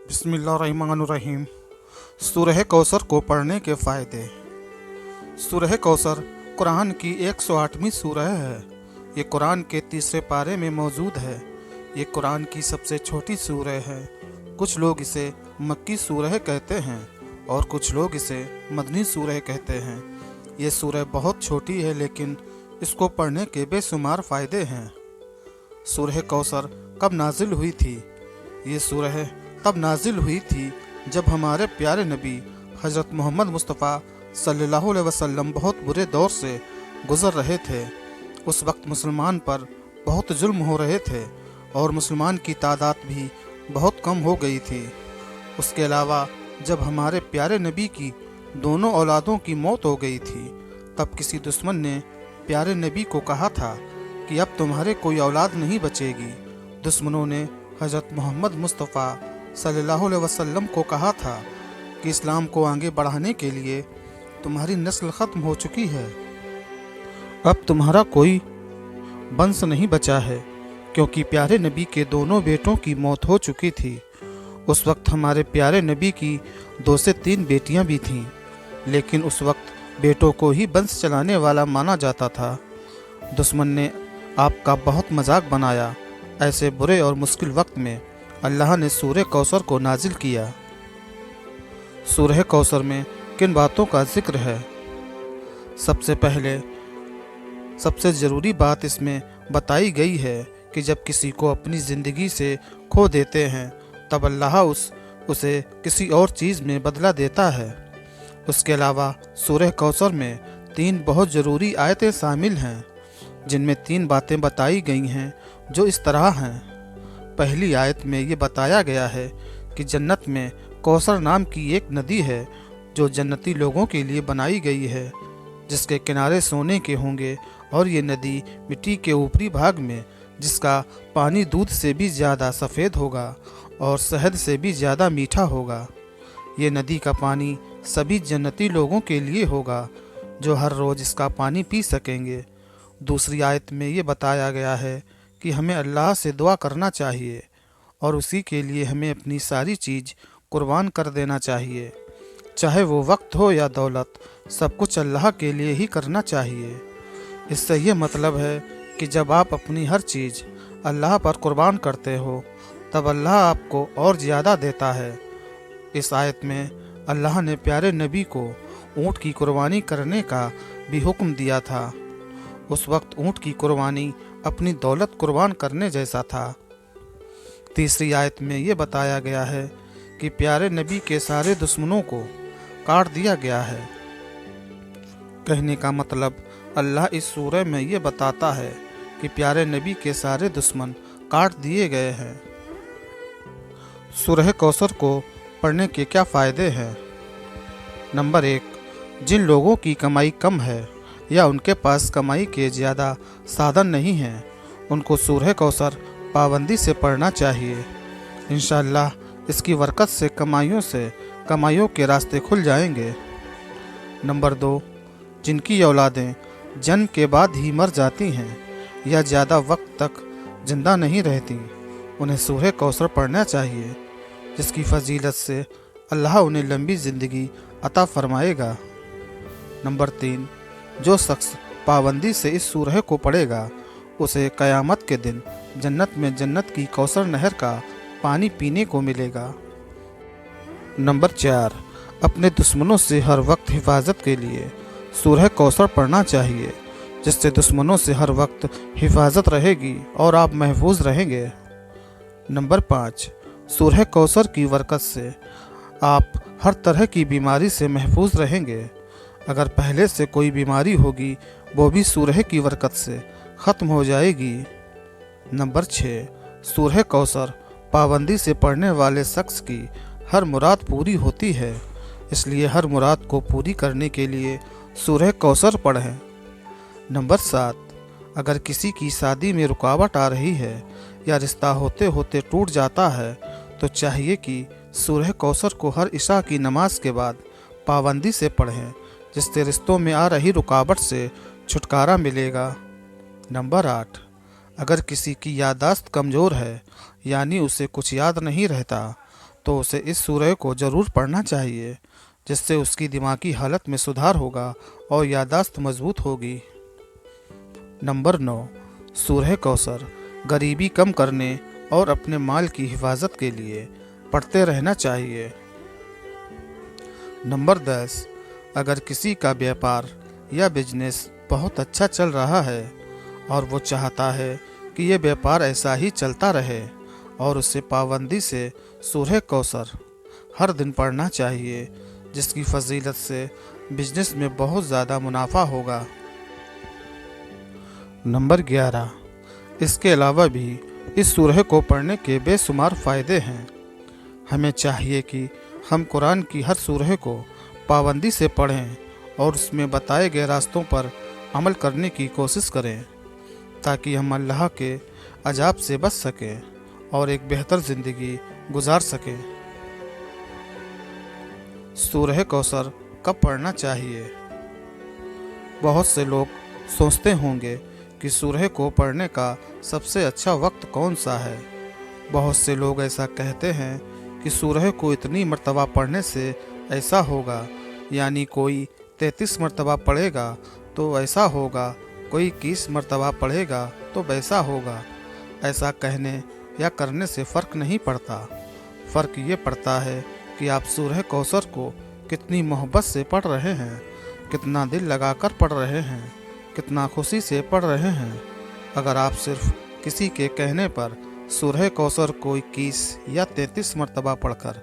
बिस्मिल्लाहिर्रहमानिर्रहीम। सूरह कौसर को पढ़ने के फ़ायदे। सूरह कौसर कुरान की 108वीं सूरह है। ये कुरान के तीसरे पारे में मौजूद है। ये कुरान की सबसे छोटी सूरह है। कुछ लोग इसे मक्की सूरह कहते हैं और कुछ लोग इसे मदनी सूरह कहते हैं। ये सूरह बहुत छोटी है, लेकिन इसको पढ़ने के बेशुमार फ़ायदे हैं। सूरह कौसर कब नाजिल हुई थी? ये सूरह तब नाजिल हुई थी जब हमारे प्यारे नबी हज़रत मोहम्मद मुस्तफ़ा सल्लल्लाहु अलैहि वसल्लम बहुत बुरे दौर से गुज़र रहे थे। उस वक्त मुसलमान पर बहुत जुल्म हो रहे थे और मुसलमान की तादाद भी बहुत कम हो गई थी। उसके अलावा जब हमारे प्यारे नबी की दोनों औलादों की मौत हो गई थी, तब किसी दुश्मन ने प्यारे नबी को कहा था कि अब तुम्हारे कोई औलाद नहीं बचेगी। दुश्मनों ने हज़रत मोहम्मद मुस्तफ़ा सल्लल्लाहु अलैहि वसल्लम को कहा था कि इस्लाम को आगे बढ़ाने के लिए तुम्हारी नस्ल ख़त्म हो चुकी है, अब तुम्हारा कोई वंश नहीं बचा है, क्योंकि प्यारे नबी के दोनों बेटों की मौत हो चुकी थी। उस वक्त हमारे प्यारे नबी की 2 से 3 बेटियां भी थीं, लेकिन उस वक्त बेटों को ही वंश चलाने वाला माना जाता था। दुश्मन ने आपका बहुत मजाक बनाया। ऐसे बुरे और मुश्किल वक्त में अल्लाह ने सूरह कौसर को नाजिल किया। सूरह कौसर में किन बातों का जिक्र है? सबसे पहले सबसे ज़रूरी बात इसमें बताई गई है कि जब किसी को अपनी ज़िंदगी से खो देते हैं, तब अल्लाह उसे किसी और चीज़ में बदला देता है। उसके अलावा सूरह कौसर में 3 बहुत ज़रूरी आयतें शामिल हैं, जिनमें 3 बातें बताई गई हैं जो इस तरह हैं। पहली आयत में ये बताया गया है कि जन्नत में कौसर नाम की एक नदी है जो जन्नती लोगों के लिए बनाई गई है, जिसके किनारे सोने के होंगे और ये नदी मिट्टी के ऊपरी भाग में, जिसका पानी दूध से भी ज़्यादा सफ़ेद होगा और शहद से भी ज़्यादा मीठा होगा। ये नदी का पानी सभी जन्नती लोगों के लिए होगा जो हर रोज़ इसका पानी पी सकेंगे। दूसरी आयत में ये बताया गया है कि हमें अल्लाह से दुआ करना चाहिए और उसी के लिए हमें अपनी सारी चीज़ कुर्बान कर देना चाहिए, चाहे वो वक्त हो या दौलत, सब कुछ अल्लाह के लिए ही करना चाहिए। इससे ये मतलब है कि जब आप अपनी हर चीज़ अल्लाह पर कुर्बान करते हो, तब अल्लाह आपको और ज़्यादा देता है। इस आयत में अल्लाह ने प्यारे नबी को ऊँट की कुर्बानी करने का भी हुक्म दिया था। उस वक्त ऊँट की कुर्बानी अपनी दौलत कुर्बान करने जैसा था। तीसरी आयत में ये बताया गया है कि प्यारे नबी के सारे दुश्मनों को काट दिया गया है। कहने का मतलब अल्लाह इस सूरह में ये बताता है कि प्यारे नबी के सारे दुश्मन काट दिए गए हैं। सूरह कौसर को पढ़ने के क्या फ़ायदे हैं? नंबर 1, जिन लोगों की कमाई कम है या उनके पास कमाई के ज़्यादा साधन नहीं हैं, उनको सूरह कौसर पाबंदी से पढ़ना चाहिए। इंशाअल्लाह इसकी बरकत से कमाइयों के रास्ते खुल जाएंगे। नंबर 2, जिनकी औलादें जन्म के बाद ही मर जाती हैं या ज़्यादा वक्त तक जिंदा नहीं रहती, उन्हें सूरह कौसर पढ़ना चाहिए, जिसकी फजीलत से अल्लाह उन्हें लंबी ज़िंदगी अता फरमाएगा। नंबर 3, जो शख्स पाबंदी से इस सूरह को पढ़ेगा, उसे क़यामत के दिन जन्नत में जन्नत की कौसर नहर का पानी पीने को मिलेगा। नंबर 4, अपने दुश्मनों से हर वक्त हिफाजत के लिए सूरह कौसर पढ़ना चाहिए, जिससे दुश्मनों से हर वक्त हिफाजत रहेगी और आप महफूज रहेंगे। नंबर 5, सूरह कौसर की बरकत से आप हर तरह की बीमारी से महफूज रहेंगे। अगर पहले से कोई बीमारी होगी, वो भी सूरह की बरकत से ख़त्म हो जाएगी। नंबर 6, सूरह कौसर पाबंदी से पढ़ने वाले शख्स की हर मुराद पूरी होती है, इसलिए हर मुराद को पूरी करने के लिए सूरह कौसर पढ़ें। नंबर 7, अगर किसी की शादी में रुकावट आ रही है या रिश्ता होते होते टूट जाता है, तो चाहिए कि सूरह कौसर को हर इशा की नमाज के बाद पाबंदी से पढ़ें, जिससे रिश्तों में आ रही रुकावट से छुटकारा मिलेगा। नंबर 8, अगर किसी की याददाश्त कमज़ोर है, यानी उसे कुछ याद नहीं रहता, तो उसे इस सूरह को ज़रूर पढ़ना चाहिए, जिससे उसकी दिमागी हालत में सुधार होगा और याददाश्त मजबूत होगी। नंबर 9, सूरह कौसर गरीबी कम करने और अपने माल की हिफाजत के लिए पढ़ते रहना चाहिए। नंबर 10, अगर किसी का व्यापार या बिजनेस बहुत अच्छा चल रहा है और वो चाहता है कि ये व्यापार ऐसा ही चलता रहे, और उसे पाबंदी से सूरह कौसर हर दिन पढ़ना चाहिए, जिसकी फजीलत से बिजनेस में बहुत ज़्यादा मुनाफा होगा। नंबर 11, इसके अलावा भी इस सूरह को पढ़ने के बेशुमार फ़ायदे हैं। हमें चाहिए कि हम कुरान की हर सूरह को पाबंदी से पढ़ें और उसमें बताए गए रास्तों पर अमल करने की कोशिश करें, ताकि हम अल्लाह के अजाब से बच सकें और एक बेहतर ज़िंदगी गुजार सकें। सूरह कौसर कब पढ़ना चाहिए? बहुत से लोग सोचते होंगे कि सूरह को पढ़ने का सबसे अच्छा वक्त कौन सा है। बहुत से लोग ऐसा कहते हैं कि सूरह को इतनी मर्तबा पढ़ने से ऐसा होगा, यानी कोई 33 मर्तबा पढ़ेगा तो ऐसा होगा, कोई 21 मर्तबा पढ़ेगा तो वैसा होगा। ऐसा कहने या करने से फ़र्क नहीं पड़ता। फ़र्क ये पड़ता है कि आप सूरह कौसर को कितनी मोहब्बत से पढ़ रहे हैं, कितना दिल लगाकर पढ़ रहे हैं, कितना खुशी से पढ़ रहे हैं। अगर आप सिर्फ किसी के कहने पर सूरह कौसर को 21 या 33 मर्तबा पढ़कर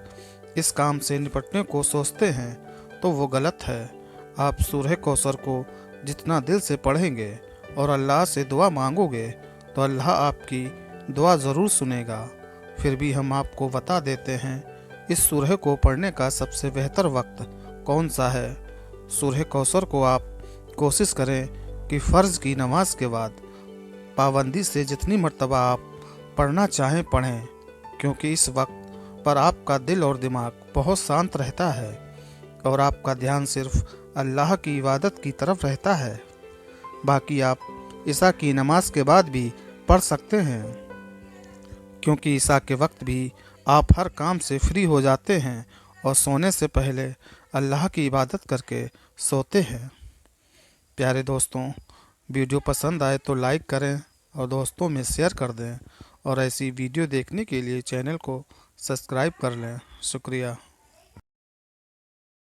इस काम से निपटने को सोचते हैं तो वो गलत है। आप सूरह कौसर को जितना दिल से पढ़ेंगे और अल्लाह से दुआ मांगोगे तो अल्लाह आपकी दुआ ज़रूर सुनेगा। फिर भी हम आपको बता देते हैं, इस सूरह को पढ़ने का सबसे बेहतर वक्त कौन सा है। सूरह कौसर को आप कोशिश करें कि फ़र्ज़ की नमाज के बाद पाबंदी से जितनी मर्तबा आप पढ़ना चाहें पढ़ें, क्योंकि इस वक्त पर आपका दिल और दिमाग बहुत शांत रहता है और आपका ध्यान सिर्फ अल्लाह की इबादत की तरफ रहता है। बाकी आप इशा की नमाज के बाद भी पढ़ सकते हैं, क्योंकि इशा के वक्त भी आप हर काम से फ्री हो जाते हैं और सोने से पहले अल्लाह की इबादत करके सोते हैं। प्यारे दोस्तों, वीडियो पसंद आए तो लाइक करें और दोस्तों में शेयर कर दें, और ऐसी वीडियो देखने के लिए चैनल को सब्सक्राइब कर लें। शुक्रिया।